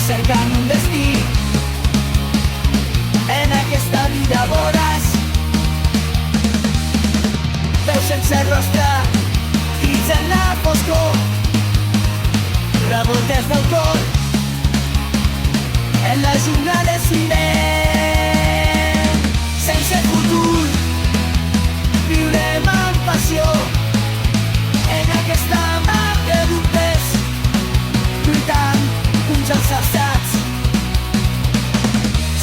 cercant un destí. En aquesta vida voraç, veus sense rostre, crits en la foscor, revoltes del cor, en la jungla del ciment. Sense futur, viurem amb passió, en aquesta mar de dubtes, lluitant uns als alçats.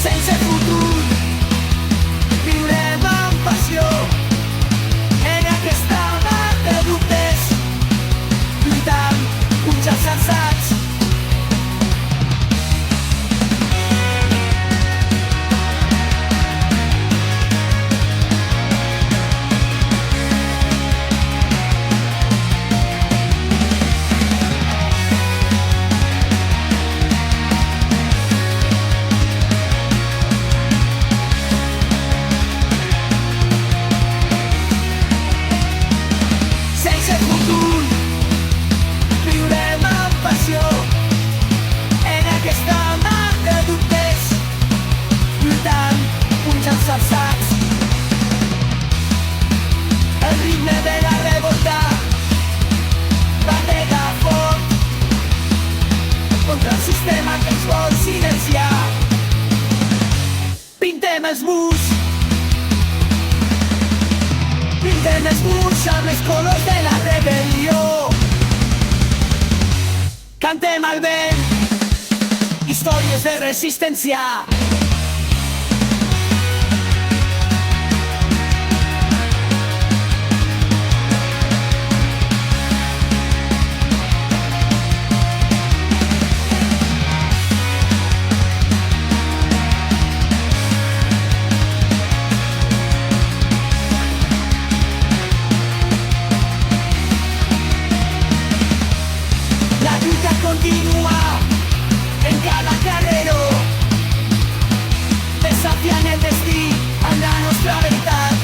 Sense futur, viurem amb passió, en aquesta mar de dubtes, lluitant uns als alçats. Sense futur, viurem amb passió, en aquesta mar de dubtes, lluitant uns als alçats. El ritme de la revolta batega fort contra el sistema que ens vol silenciar. Pintem els murs, pintem els murs amb els colors de la rebel·lió. Cantem al vent històries de resistència. La lluita continua en cada carreró, desafiant el destí amb la nostra veritat,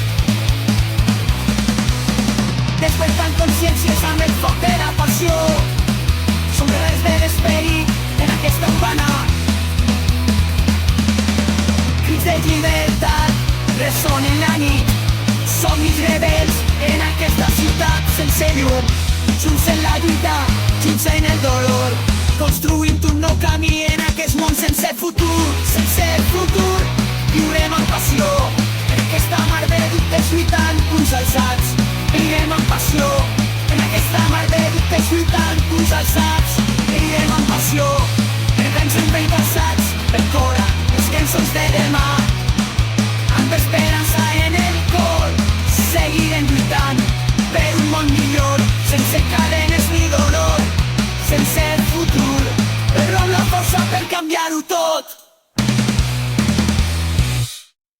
despertant consciències amb el foc de la passió. Som res de l'esperit en aquesta urbana, crits de llibertat ressonen la nit, somnis rebels en aquesta ciutat sense llum. Junts en la lluita, junts en el dolor, construïm un nou camí en aquest món sense futur. Sense futur, viurem amb passió, en aquesta mar de dubtes lluitant uns alçats. Viurem amb passió, en aquesta mar de dubtes lluitant uns alçats. Viurem amb passió.